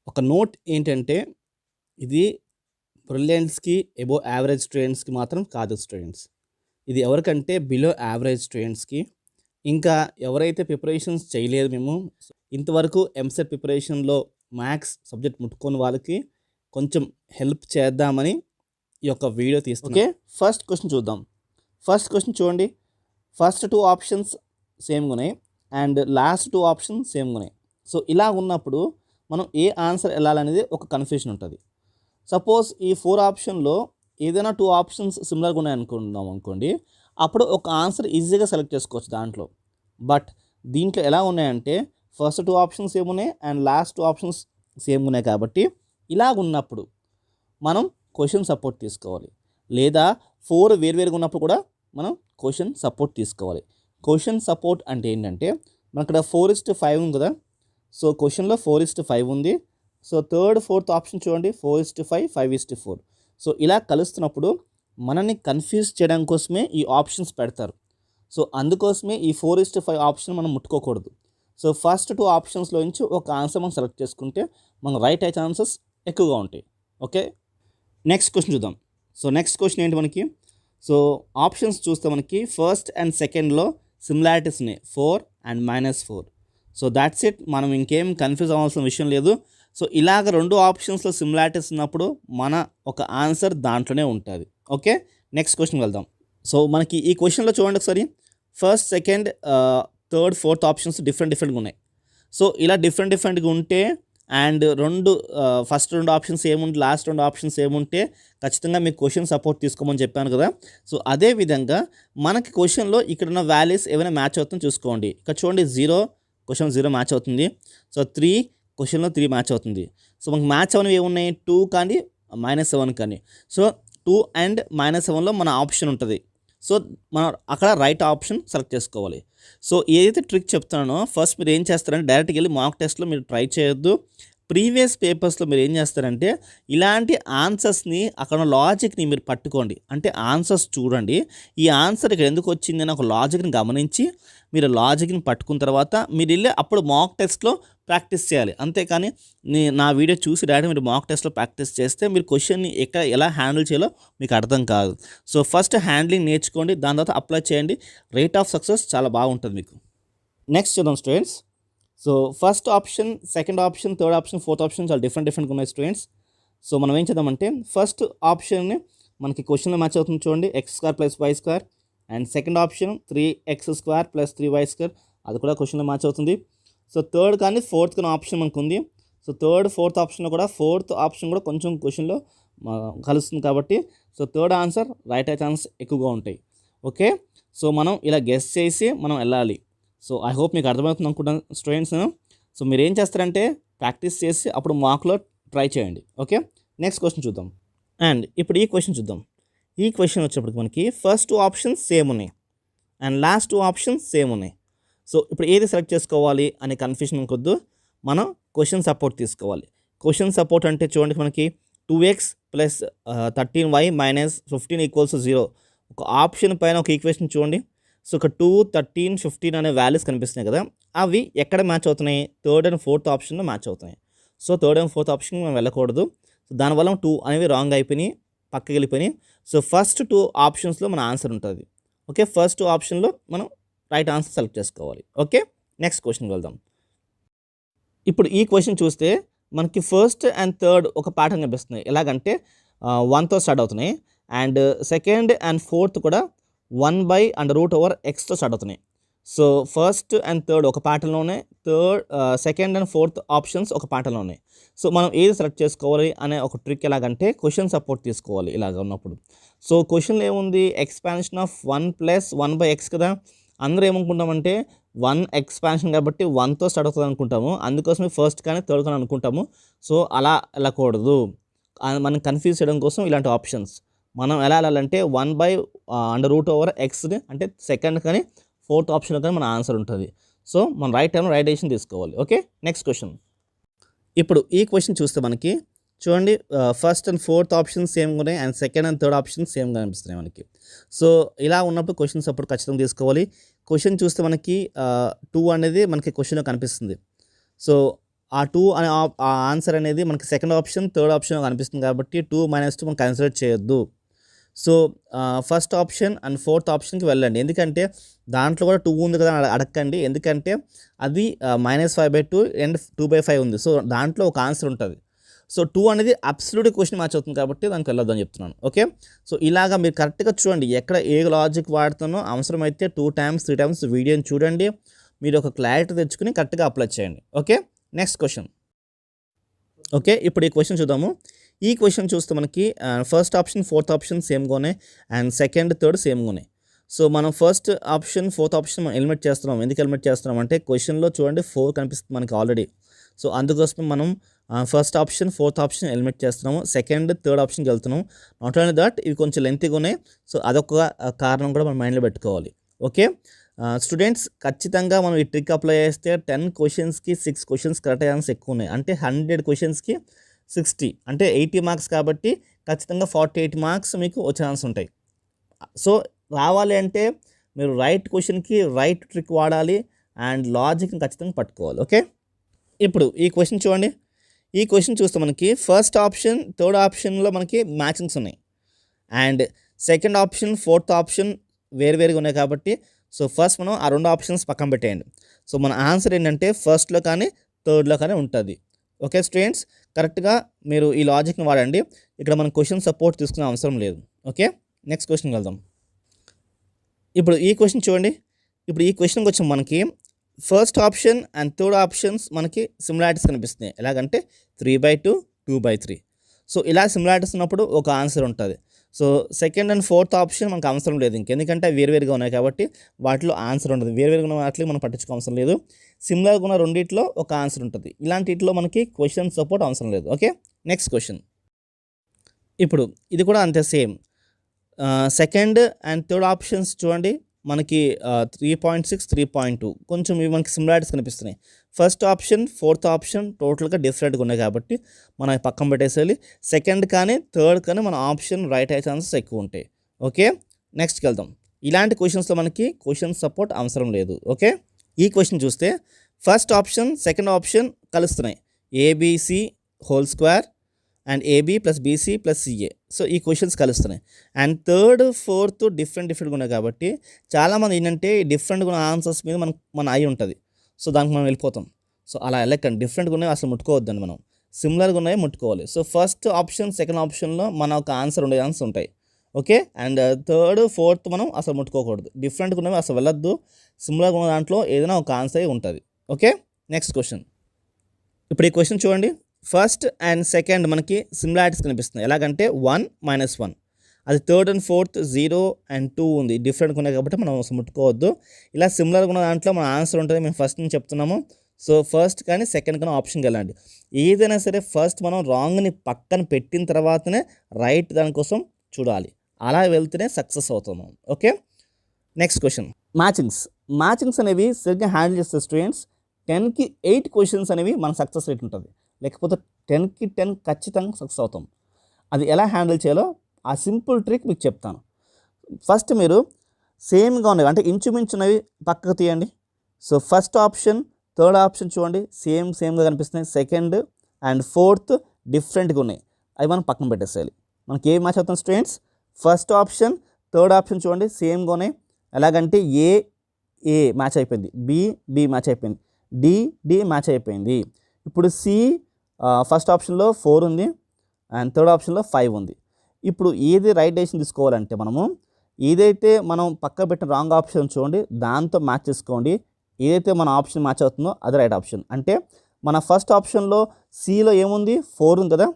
ఒక నోట్ ఏంటంటే, ఇది బ్రిలియంట్స్‌కి, అబోవ్ యావరేజ్ స్టూడెంట్స్‌కి మాత్రం కాదు స్టూడెంట్స్. ఇది ఎవరికంటే బిలో యావరేజ్ స్టూడెంట్స్‌కి. ఇంకా ఎవరైతే ప్రిపరేషన్స్ చేయలేదు మేము, ఇంతవరకు ఎంసెట్ ప్రిపరేషన్‌లో మ్యాథ్స్ సబ్జెక్ట్ ముట్టుకోని వాళ్ళకి కొంచెం హెల్ప్ చేద్దామని ఈ యొక్క వీడియో తీస్తున్నా. ఓకే, ఫస్ట్ క్వెషన్ చూద్దాం. ఫస్ట్ క్వెషన్ చూడండి. ఫస్ట్ 2 ఆప్షన్స్ సేమ్‌గా ఉన్నాయి అండ్ లాస్ట్ 2 ఆప్షన్స్ సేమ్‌గా ఉన్నాయి. సో ఇలా ఉన్నప్పుడు మనం ఏ ఆన్సర్ వెళ్ళాలనేది ఒక కన్ఫ్యూజన్ ఉంటుంది. సపోజ్ ఈ 4 ఆప్షన్లో ఏదైనా 2 ఆప్షన్స్ సిమిలర్గా ఉన్నాయనుకుందాం అనుకోండి, అప్పుడు ఒక ఆన్సర్ ఈజీగా సెలెక్ట్ చేసుకోవచ్చు దాంట్లో. బట్ దీంట్లో ఎలా ఉన్నాయంటే ఫస్ట్ 2 ఆప్షన్స్ సేమ్ ఉన్నాయి అండ్ లాస్ట్ 2 ఆప్షన్స్ సేమ్ ఉన్నాయి. కాబట్టి ఇలాగ ఉన్నప్పుడు మనం క్వశ్చన్ సపోర్ట్ తీసుకోవాలి, లేదా 4 వేరువేరుగా ఉన్నప్పుడు కూడా మనం క్వశ్చన్ సపోర్ట్ తీసుకోవాలి. క్వశ్చన్ సపోర్ట్ అంటే ఏంటంటే మనకి ఇక్కడ 4:5 ఉంది కదా. సో క్వశ్చన్లో 4:5 ఉంది. సో థర్డ్ ఫోర్త్ ఆప్షన్ చూడండి, 4:5, 5:4. సో ఇలా కలుస్తున్నప్పుడు మనల్ని కన్ఫ్యూజ్ చేయడం కోసమే ఈ ఆప్షన్స్ పెడతారు. సో అందుకోసమే ఈ 4:5 ఆప్షన్ మనం ముట్టుకోకూడదు. సో ఫస్ట్ 2 ఆప్షన్స్లో నుంచి ఒక ఆన్సర్ మనం సెలెక్ట్ చేసుకుంటే మన రైట్ అయ్యే ఛాన్సెస్ ఎక్కువగా ఉంటాయి. ఓకే, నెక్స్ట్ క్వశ్చన్ చూద్దాం. సో నెక్స్ట్ క్వశ్చన్ ఏంటి మనకి? సో ఆప్షన్స్ చూస్తే మనకి ఫస్ట్ అండ్ సెకండ్లో సిమిలారిటీస్ ఉన్నాయి, 4 అండ్ -4. సో దాట్స్ ఇట్, మనం ఇంకేం కన్ఫ్యూజ్ అవ్వాల్సిన విషయం లేదు. సో ఇలాగ 2 ఆప్షన్స్లో సిమిలారిటీస్ ఉన్నప్పుడు మన ఒక ఆన్సర్ దాంట్లోనే ఉంటుంది. ఓకే, నెక్స్ట్ క్వశ్చన్ వెళ్దాం. సో మనకి ఈ క్వశ్చన్లో చూడండి ఒకసారి, first second third fourth options డిఫరెంట్గా ఉన్నాయి. సో ఇలా డిఫరెంట్గా ఉంటే అండ్ ఫస్ట్ 2 ఆప్షన్స్ ఏముంటే లాస్ట్ 2 ఆప్షన్స్ ఏముంటే ఖచ్చితంగా మీకు క్వశ్చన్ సపోర్ట్ తీసుకోమని చెప్పాను కదా. సో అదేవిధంగా మనకి క్వశ్చన్లో ఇక్కడ ఉన్న వాల్యూస్ ఏమైనా మ్యాచ్ అవుతుందో చూసుకోండి. ఇక్కడ చూడండి, 0 క్వశ్చన్ 0 మ్యాచ్ అవుతుంది. సో 3 క్వశ్చన్లో 3 మ్యాచ్ అవుతుంది. సో మనకు మ్యాచ్ అవన్నీ ఏమున్నాయి, 2 కానీ -7 కానీ. సో 2 అండ్ -7లో మన ఆప్షన్ ఉంటుంది. సో మనం అక్కడ రైట్ ఆప్షన్ సెలెక్ట్ చేసుకోవాలి. సో ఏదైతే ట్రిక్ చెప్తున్నానో ఫస్ట్ మీరు ఏం చేస్తారంటే డైరెక్ట్గా వెళ్ళి మాక్ టెస్ట్లో మీరు ట్రై చేయొద్దు. ప్రీవియస్ పేపర్స్లో మీరు ఏం చేస్తారంటే ఇలాంటి ఆన్సర్స్ని అక్కడ లాజిక్ని మీరు పట్టుకోండి. అంటే ఆన్సర్స్ చూడండి, ఈ ఆన్సర్ ఇక్కడ ఎందుకు వచ్చిందని ఒక లాజిక్ని గమనించి మీరు లాజిక్ని పట్టుకున్న తర్వాత మీరు వెళ్ళి అప్పుడు మాక్ టెస్ట్లో ప్రాక్టీస్ చేయాలి. అంతేకాని నా వీడియో చూసి డైరెక్ట్ మీరు మాక్ టెస్ట్లో ప్రాక్టీస్ చేస్తే మీరు క్వశ్చన్ని ఎలా హ్యాండిల్ చేయాలో మీకు అర్థం కాదు. సో ఫస్ట్ హ్యాండ్లింగ్ నేర్చుకోండి, దాని తర్వాత అప్లై చేయండి. రేట్ ఆఫ్ సక్సెస్ చాలా బాగుంటుంది మీకు. నెక్స్ట్ చూద్దాం students. So first option, second option, third option, fourth option చాలా డిఫరెంట్గా ఉన్నాయి స్టూడెంట్స్. సో మనం ఏం చేద్దామంటే ఫస్ట్ ఆప్షన్ని మనకి క్వశ్చన్లో మ్యాచ్ అవుతుంది చూడండి, x² + y². And second option 3x² + 3y², అది కూడా క్వశ్చన్లో మ్యాచ్ అవుతుంది. సో థర్డ్ కానీ ఫోర్త్ కానీ ఆప్షన్ మనకు ఉంది. సో థర్డ్ ఫోర్త్ ఆప్షన్లో కూడా ఫోర్త్ ఆప్షన్ కూడా కొంచెం క్వశ్చన్లో కలుస్తుంది. కాబట్టి సో థర్డ్ ఆన్సర్ రైట్ అయ్యే ఛాన్స్ ఎక్కువగా ఉంటాయి. ఓకే, సో మనం ఇలా గెస్ చేసి మనం వెళ్ళాలి. సో ఐ హోప్ మీకు అర్థమవుతుంది అనుకుంటాను స్టూడెంట్స్. సో మీరు ఏం చేస్తారంటే ప్రాక్టీస్ చేసి అప్పుడు మార్క్లో ట్రై చేయండి. ఓకే, నెక్స్ట్ క్వశ్చన్ చూద్దాం. అండ్ ఇప్పుడు ఈ క్వశ్చన్ చూద్దాం. ఈ క్వశ్చన్ వచ్చేప్పటికి మనకి ఫస్ట్ 2 ఆప్షన్స్ సేమ్ ఉన్నాయి అండ్ లాస్ట్ 2 ఆప్షన్స్ సేమ్ ఉన్నాయి. సో ఇప్పుడు ఏది సెలెక్ట్ చేసుకోవాలి అనే కన్ఫ్యూజన్ కొద్దు, మనం క్వశ్చన్ సపోర్ట్ తీసుకోవాలి. క్వశ్చన్ సపోర్ట్ అంటే చూడండి, మనకి 2x + 13y - 15 = 0. ఒక ఆప్షన్ పైన ఒక ఈక్వేషన్ చూడండి. సో ఒక 2, 13, 15 అనే వాల్యూస్ కనిపిస్తున్నాయి కదా, అవి ఎక్కడ మ్యాచ్ అవుతున్నాయి, థర్డ్ అండ్ ఫోర్త్ ఆప్షన్లో మ్యాచ్ అవుతున్నాయి. So third and fourth option మనం వెళ్ళకూడదు. సో దానివల్ల 2 అనేవి రాంగ్ అయిపోయినాయి, పక్కకి వెళ్ళిపోయినాయి. సో ఫస్ట్ 2 ఆప్షన్స్లో మన ఆన్సర్ ఉంటుంది. ఓకే, ఫస్ట్ 2 ఆప్షన్లో మనం రైట్ ఆన్సర్ సెలెక్ట్ చేసుకోవాలి. ఓకే, నెక్స్ట్ క్వశ్చన్కి వెళ్దాం. ఇప్పుడు ఈ క్వశ్చన్ చూస్తే మనకి ఫస్ట్ అండ్ థర్డ్ ఒక ప్యాటర్న్ కనిపిస్తున్నాయి. ఎలాగంటే 1తో స్టార్ట్ అవుతున్నాయి అండ్ సెకండ్ అండ్ ఫోర్త్ కూడా 1/√x స్టార్ట్ అవుతున్నాయి. సో ఫస్ట్ అండ్ థర్డ్ ఒక ప్యాటర్న్లో ఉన్నాయి, సెకండ్ అండ్ ఫోర్త్ ఆప్షన్స్ ఒక ప్యాటర్న్లో ఉన్నాయి. సో మనం ఏది సెలెక్ట్ చేసుకోవాలి అనే ఒక ట్రిక్ ఎలాగంటే క్వశ్చన్ సపోర్ట్ తీసుకోవాలి ఇలాగ ఉన్నప్పుడు. సో క్వశ్చన్లో ఏముంది, ఎక్స్పాన్షన్ ఆఫ్ 1 + 1/x కదా. అందరూ ఏమనుకుంటామంటే 1 ఎక్స్పాన్షన్ కాబట్టి 1తో స్టార్ట్ అవుతుంది అనుకుంటాము, అందుకోసమే ఫస్ట్ కానీ థర్డ్ కానీ అనుకుంటాము. సో అలా వెళ్ళకూడదు. మనం కన్ఫ్యూజ్ చేయడం కోసం ఇలాంటి ఆప్షన్స్ మనం ఎలా వెళ్ళాలంటే 1/√x అంటే సెకండ్ కానీ ఫోర్త్ ఆప్షన్ కానీ మన ఆన్సర్ ఉంటుంది. సో మనం రైట్ డెసిషన్ తీసుకోవాలి. Okay, next question. ఇప్పుడు ఈ క్వశ్చన్ చూస్తే మనకి చూడండి, ఫస్ట్ అండ్ ఫోర్త్ ఆప్షన్ సేమ్గా ఉన్నాయి and second and third option సేమ్గా కనిపిస్తున్నాయి మనకి. సో ఇలా ఉన్నప్పుడు క్వశ్చన్ సపోర్ట్ ఖచ్చితంగా తీసుకోవాలి. క్వశ్చన్ చూస్తే మనకి 2 అనేది మనకి క్వశ్చన్లో కనిపిస్తుంది. సో ఆ 2 అనే ఆ ఆన్సర్ అనేది మనకి సెకండ్ ఆప్షన్, థర్డ్ ఆప్షన్ కనిపిస్తుంది కాబట్టి 2 - 2 మనం కన్సిడర్ చేయొద్దు. So, first option and fourth ఆప్షన్‌కి వెళ్ళండి. ఎందుకంటే దాంట్లో కూడా 2 ఉంది కదా అని అడక్కండి. ఎందుకంటే అది -5/2 అండ్ 2/5 ఉంది. సో, దాంట్లో ఒక ఆన్సర్ ఉంటది. సో, 2 అనేది అబ్సల్యూట్ క్వెషన్ మ్యాచ్ అవుతుంది కాబట్టి దానికి వెళ్ళొద్దని చెప్తున్నాను. ఓకే. సో, ఇలాగా మీరు కరెక్ట్‌గా చూడండి. ఎక్కడ ఏ లాజిక్ వాడుతానో అవసరమైతే 2 టైమ్స్, 3 టైమ్స్ వీడియోని చూడండి. మీరు ఒక క్లారిటీ తెచ్చుకొని కరెక్ట్‌గా అప్లై చేయండి. ఓకే. Next question. ఓకే. ఇప్పుడు ఈ క్వెషన్ చూద్దాము. ఈ క్వెషన్ చూస్తే మనకి ఫస్ట్ ఆప్షన్, ఫోర్త్ ఆప్షన్ సేమ్‌గా ఉన్నాయి అండ్ సెకండ్, థర్డ్ సేమ్‌గా ఉన్నాయి. సో, మనం ఫస్ట్ ఆప్షన్, ఫోర్త్ ఆప్షన్ మనం ఎలిమినేట్ చేస్తున్నాం. ఎందుకు ఎలిమినేట్ చేస్తున్నాం అంటే క్వెషన్‌లో చూడండి 4 కనిపిస్తుంది మనకి ఆల్రెడీ. సో, అందుకోసమే మనం first option, fourth option eliminate చేస్తున్నాము. సెకండ్, థర్డ్ ఆప్షన్‌కి వెళ్తున్నాం. నాట్ ఓన్లీ దట్ ఇవి కొంచెం లెంతీగా ఉన్నాయి. సో, అదొక కారణం కూడా మనం మైండ్‌లో పెట్టుకోవాలి. ఓకే. స్టూడెంట్స్ ఖచ్చితంగా మనం ఈ ట్రిక్ అప్లై చేస్తే 10 క్వెషన్స్‌కి 6 క్వెషన్స్ కరెక్ట్ ఛాన్స్ ఎక్కువ ఉన్నాయి. అంటే 100 క్వెషన్స్‌కి 60 అంటే 80 మార్క్స్ కాబట్టి ఖచ్చితంగా 48 మార్క్స్ మీకు వచ్చే ఛాన్స్ ఉంటాయి. సో, రావాలి అంటే మీరు రైట్ క్వెషన్‌కి రైట్ ట్రిక్ వాడాలి అండ్ లాజిక్‌ని ఖచ్చితంగా పట్టుకోవాలి. ఓకే. ఇప్పుడు ఈ క్వెషన్ చూడండి. ఈ క్వెషన్ చూస్తే మనకి ఫస్ట్ ఆప్షన్, థర్డ్ ఆప్షన్‌లో మనకి మ్యాచింగ్స్ ఉన్నాయి. And second option, fourth option వేరువేరుగా ఉన్నాయి కాబట్టి సో, ఫస్ట్ మనం ఆ 2 ఆప్షన్స్ పక్కన పెట్టేయండి. సో, మన ఆన్సర్ ఏంటంటే ఫస్ట్‌లో కానీ, థర్డ్‌లో కానీ ఉంటది. Okay students. కరెక్ట్‌గా మీరు ఈ లాజిక్‌ని వాడండి. ఇక్కడ మనం క్వెషన్ సపోర్ట్ తీసుకునే అవసరం లేదు. ఓకే. నెక్స్ట్ క్వెషన్‌కి వెళ్దాం. ఇప్పుడు ఈ క్వెషన్ చూడండి. ఇప్పుడు ఈ క్వెషన్‌కి వచ్చి మనకి first option and third options మనకి సిమిలారిటీస్ కనిపిస్తున్నాయి. ఎలాగంటే 3/2, 2/3. సో, ఇలా సిమిలారిటీస్ ఉన్నప్పుడు ఒక ఆన్సర్ ఉంటుంది. So, second and fourth option మనకు అవసరం లేదు ఇంకెందుకంటే అవి వేరువేరుగా ఉన్నాయి కాబట్టి వాటిలో ఆన్సర్ ఉండదు. వేరువేరుగా ఉన్న వాటికి మనం పట్టించుకో అవసరం లేదు. సిమిలర్గా ఉన్న రెండిట్లో ఒక ఆన్సర్ ఉంటుంది. ఇలాంటిట్లో మనకి క్వెషన్ సపోర్ట్ అవసరం లేదు. ఓకే. Next question. ఇప్పుడు ఇది కూడా అంతే same. Second and third options చూడండి మనకి 3.6, 3.2 కొంచెం ఇవి మనకి సిమిలారిటీస్ కనిపిస్తున్నాయి. ఫస్ట్ ఆప్షన్, ఫోర్త్ ఆప్షన్ టోటల్గా డిఫరెంట్గా ఉన్నాయి కాబట్టి మనం పక్కన పెట్టేసేయాలి. సెకండ్ కానీ థర్డ్ కానీ మన ఆప్షన్ రైట్ అయ్యే ఛాన్సెస్ ఎక్కువ ఉంటాయి. ఓకే. నెక్స్ట్కి వెళ్దాం. ఇలాంటి క్వెషన్స్లో మనకి క్వెషన్ సపోర్ట్ అవసరం లేదు. ఓకే. ఈ క్వెషన్ చూస్తే ఫస్ట్ ఆప్షన్, సెకండ్ ఆప్షన్ కలుస్తున్నాయి. A B C whole square and A B plus B C plus C A. So, ఈ క్వెషన్స్ కలుస్తున్నాయి. అండ్ థర్డ్, ఫోర్త్ డిఫరెంట్గా ఉన్నాయి కాబట్టి చాలామంది ఏంటంటే డిఫరెంట్గా ఉన్న ఆన్సర్స్ మీద మన ఐ ఉంటుంది. సో, దానికి మనం వెళ్ళిపోతాం. సో, అలా వెళ్ళకండి. డిఫరెంట్గా ఉన్నాయి అసలు ముట్టుకోవద్దండి మనం. సిమిలర్గా ఉన్నాయి ముట్టుకోవాలి. సో, ఫస్ట్ ఆప్షన్, సెకండ్ ఆప్షన్లో మన ఒక ఆన్సర్ ఉండే ఛాన్స్ ఉంటాయి. ఓకే. అండ్ థర్డ్, ఫోర్త్ మనం అసలు ముట్టుకోకూడదు. డిఫరెంట్గా ఉన్నవి అసలు వెళ్ళొద్దు. సిమిలర్గా ఉన్న దాంట్లో ఏదైనా ఒక ఆన్సర్ ఉంటుంది. ఓకే. Next question. ఇప్పుడు ఈ క్వెషన్ చూడండి. ఫస్ట్ అండ్ సెకండ్ మనకి సిమిలారిటీస్ కనిపిస్తున్నాయి. ఎలాగంటే 1 - 1. అది థర్డ్ అండ్ ఫోర్త్ 0 అండ్ 2 ఉంది. డిఫరెంట్గా ఉన్నాయి కాబట్టి మనం ముట్టుకోవద్దు. ఇలా సిమిలర్గా ఉన్న దాంట్లో మన ఆన్సర్ ఉంటుంది. మేము ఫస్ట్ నుంచి చెప్తున్నాము. సో, ఫస్ట్ కానీ సెకండ్ కానీ ఆప్షన్కి వెళ్ళండి. ఏదైనా సరే ఫస్ట్ మనం రాంగ్ని పక్కన పెట్టిన తర్వాతనే రైట్ దానికోసం చూడాలి. అలా వెళ్తేనే సక్సెస్ అవుతాం మనం. ఓకే. Next question. మ్యాచింగ్స్ అనేవి సరిగ్గా హ్యాండిల్ చేస్తే స్టూడెంట్స్ 10కి 8 క్వెషన్స్ అనేవి మన సక్సెస్ రేట్ ఉంటుంది. లేకపోతే 10కి 10 ఖచ్చితంగా సక్సెస్ అవుతాం. అది ఎలా హ్యాండిల్ చేయాలో ఆ సింపుల్ ట్రిక్ మీకు చెప్తాను. ఫస్ట్ మీరు సేమ్గా ఉన్నవి అంటే ఇంచుమించున్నవి పక్కకు తీయండి. So, first option, third option చూడండి సేమ్గా కనిపిస్తున్నాయి. సెకండ్ అండ్ ఫోర్త్ డిఫరెంట్గా ఉన్నాయి. అవి మనం పక్కన పెట్టేసేయాలి. మనకి ఏం మ్యాచ్ అవుతుంది students? First option, third option చూడండి సేమ్గా ఉన్నాయి. ఎలాగంటే ఏ మ్యాచ్ అయిపోయింది, బి మ్యాచ్ అయిపోయింది, డి మ్యాచ్ అయిపోయింది. ఇప్పుడు సి ఫస్ట్ ఆప్షన్లో 4 ఉంది అండ్ థర్డ్ ఆప్షన్లో 5 ఉంది. ఇప్పుడు ఏది రైట్ డెసిషన్ తీసుకోవాలంటే మనము ఏదైతే మనం పక్క పెట్టిన రాంగ్ ఆప్షన్ చూడండి దాంతో మ్యాచ్ చేసుకోండి. ఏదైతే మన ఆప్షన్ మ్యాచ్ అవుతుందో అది రైట్ ఆప్షన్. అంటే మన ఫస్ట్ ఆప్షన్లో సిలో ఏముంది 4 ఉంది కదా,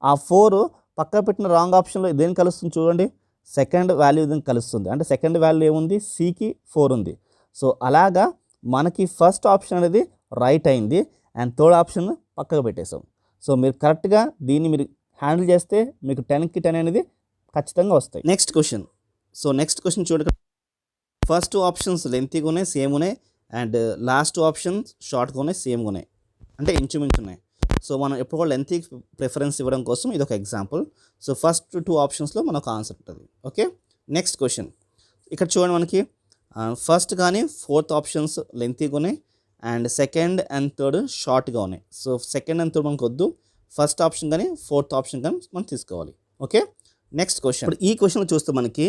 ఆ 4 పక్క పెట్టిన రాంగ్ ఆప్షన్లో దేని కలుస్తుంది చూడండి, సెకండ్ వాల్యూ దీనికి కలుస్తుంది. అంటే సెకండ్ వాల్యూ ఏముంది సికి 4 ఉంది. సో, అలాగా మనకి ఫస్ట్ ఆప్షన్ అనేది రైట్ అయింది అండ్ థర్డ్ ఆప్షన్ పక్కకు పెట్టేసాం. సో, మీరు కరెక్ట్గా దీన్ని మీరు హ్యాండిల్ చేస్తే మీకు 10కి 10 అనేది ఖచ్చితంగా వస్తాయి. Next question. So, next question చూడండి. ఫస్ట్ 2 ఆప్షన్స్ లెంతీగా ఉన్నాయి, సేమ్ ఉన్నాయి అండ్ లాస్ట్ 2 ఆప్షన్స్ షార్ట్గా ఉన్నాయి, సేమ్గా ఉన్నాయి. అంటే ఇంచుమించు ఉన్నాయి. సో, మనం ఎప్పుడు కూడా లెంతీ ప్రిఫరెన్స్ ఇవ్వడం కోసం ఇది ఒక ఎగ్జాంపుల్. సో, ఫస్ట్ 2 ఆప్షన్స్లో మనకు ఆన్సర్ ఉంటుంది. ఓకే. Next question. ఇక్కడ చూడండి మనకి ఫస్ట్ కానీ ఫోర్త్ ఆప్షన్స్ లెంతీగా ఉన్నాయి అండ్ సెకండ్ అండ్ థర్డ్ షార్ట్గా ఉన్నాయి. సో సెకండ్ అండ్ థర్డ్ మనకు వద్దు, ఫస్ట్ ఆప్షన్ కానీ ఫోర్త్ ఆప్షన్ కానీ మనం తీసుకోవాలి. Okay, next question. ఇప్పుడు ఈ క్వశ్చన్ చూస్తే మనకి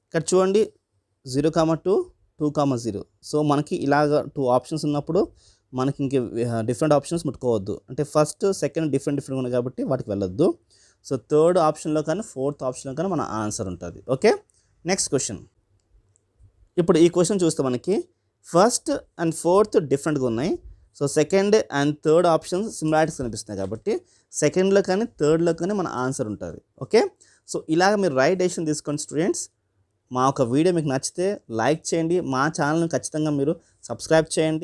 ఇక్కడ చూడండి 0,2, 2,0. సో మనకి ఇలాగ 2 ఆప్షన్స్ ఉన్నప్పుడు మనకి ఇంక డిఫరెంట్ ఆప్షన్స్ ముట్టుకోవద్దు. అంటే ఫస్ట్ సెకండ్ డిఫరెంట్ ఉన్నాయి కాబట్టి వాటికి వెళ్ళొద్దు. సో థర్డ్ ఆప్షన్లో కానీ ఫోర్త్ ఆప్షన్లో కానీ మన ఆన్సర్ ఉంటుంది. Okay, next question. ఇప్పుడు ఈ క్వశ్చన్ చూస్తే మనకి ఫస్ట్ అండ్ ఫోర్త్ డిఫరెంట్గా ఉన్నాయి. So second and third options similarities కనిపిస్తున్నాయి కాబట్టి సెకండ్లో కానీ థర్డ్లో కానీ మన ఆన్సర్ ఉంటుంది. ఓకే, సో ఇలాగ మీరు రైట్ డెసిషన్ తీసుకోండి స్టూడెంట్స్. మా ఒక వీడియో మీకు నచ్చితే లైక్ చేయండి, మా ఛానల్ని ఖచ్చితంగా మీరు సబ్స్క్రైబ్ చేయండి.